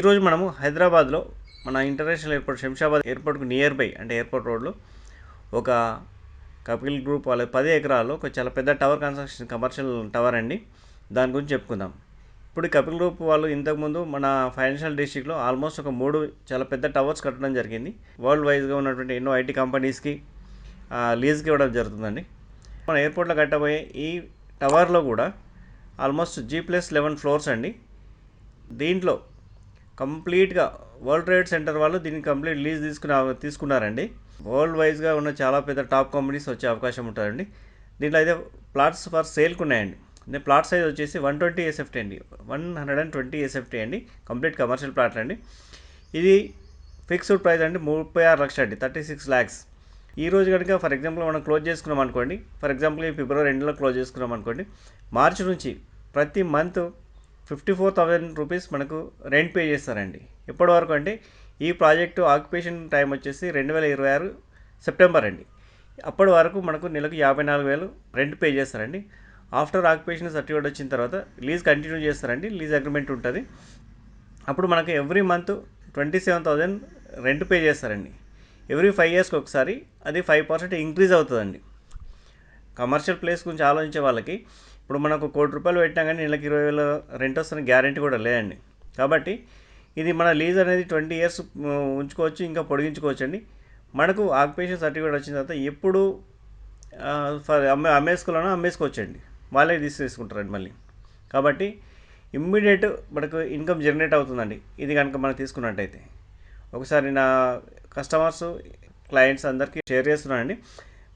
ఈరోజు మనము హైదరాబాద్లో మన ఇంటర్నేషనల్ ఎయిర్పోర్ట్ శంషాబాద్ ఎయిర్పోర్ట్కు నియర్ బై అంటే ఎయిర్పోర్ట్ రోడ్లో ఒక కపిల్ గ్రూప్ వాళ్ళ 10 ఎకరాల్లో ఒక చాలా పెద్ద టవర్ కన్స్ట్రక్షన్ కమర్షియల్ టవర్ అండి. దాని గురించి చెప్పుకుందాం. ఇప్పుడు కపిల్ గ్రూప్ వాళ్ళు ఇంతకుముందు మన ఫైనాన్షియల్ డిస్ట్రిక్ట్లో ఆల్మోస్ట్ ఒక 3 చాలా పెద్ద టవర్స్ కట్టడం జరిగింది. వరల్డ్ వైజ్గా ఉన్నటువంటి ఎన్నో ఐటీ కంపెనీస్కి లీజ్కి ఇవ్వడం జరుగుతుందండి. మన ఎయిర్పోర్ట్లో కట్టబోయే ఈ టవర్లో కూడా ఆల్మోస్ట్ G+11 ఫ్లోర్స్ అండి. దీంట్లో కంప్లీట్గా వరల్డ్ ట్రేడ్ సెంటర్ వాళ్ళు దీన్ని కంప్లీట్ లీజ్ తీసుకున్నారండి. వరల్డ్ వైజ్గా ఉన్న చాలా పెద్ద టాప్ కంపెనీస్ వచ్చే అవకాశం ఉంటుందండి. దీంట్లో అయితే ప్లాట్స్ ఫర్ సేల్కి ఉన్నాయండి. ప్లాట్ సైజ్ వచ్చేసి 120 SFT అండి, 120 SFT అండి. కంప్లీట్ కమర్షియల్ ప్లాట్లు అండి. ఇది ఫిక్స్డ్ ప్రైస్ అండి 36 లక్షలు అండి, 36 lakhs. ఈ రోజు కనుక ఫర్ ఎగ్జాంపుల్ మనం క్లోజ్ చేసుకున్నాం అనుకోండి, ఫర్ ఎగ్జాంపుల్ ఫిబ్రవరి ఎండ్లో క్లోజ్ చేసుకున్నాం అనుకోండి, మార్చి నుంచి ప్రతి మంత్ 54,000 రూపీస్ మనకు రెంట్ పే చేస్తారండి. ఎప్పటి వరకు అంటే ఈ ప్రాజెక్టు ఆక్యుపేషన్ టైం వచ్చేసి 2026 సెప్టెంబర్ అండి. అప్పటి వరకు మనకు నెలకు 54,000 రెంట్ పే చేస్తారండి. ఆఫ్టర్ ఆక్యుపేషన్ సర్టిఫికేట్ వచ్చిన తర్వాత లీజ్ కంటిన్యూ చేస్తారండి. లీజ్ అగ్రిమెంట్ ఉంటుంది. అప్పుడు మనకు ఎవ్రీ మంత్ 27,000 రెంట్ పే చేస్తారండి. ఎవ్రీ 5 yearsకి ఒకసారి అది 5% ఇంక్రీజ్ అవుతుందండి. కమర్షియల్ ప్లేస్ గురించి ఆలోచించే వాళ్ళకి ఇప్పుడు మనకు ₹1,00,00,000 పెట్టినా కానీ నెలకి 20,000 రెంట్ వస్తున్న గ్యారంటీ కూడా లేదండి. కాబట్టి ఇది మన లీజ్ అనేది 20 years ఉంచుకోవచ్చు, ఇంకా పొడిగించుకోవచ్చు అండి. మనకు ఆక్యుపేషన్ సర్టిఫికేట్ వచ్చిన తర్వాత ఎప్పుడు అమ్మేసుకోవచ్చండి. వాళ్ళే తీసుకుంటారండి మళ్ళీ. కాబట్టి ఇమ్మీడియట్ మనకు ఇన్కమ్ జనరేట్ అవుతుందండి ఇది కనుక మనం తీసుకున్నట్టయితే. ఒకసారి నా కస్టమర్స్ క్లయింట్స్ అందరికీ షేర్ చేస్తున్నానండి.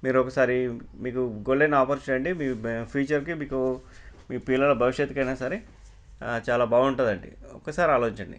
మీరు ఒకసారి మీకు గోల్డెన్ ఆపర్చునిటీ అండి. మీ ఫ్యూచర్కి మీకు మీ పిల్లల భవిష్యత్తుకైనా సరే చాలా బాగుంటుందండి. ఒక్కసారి ఆలోచించండి.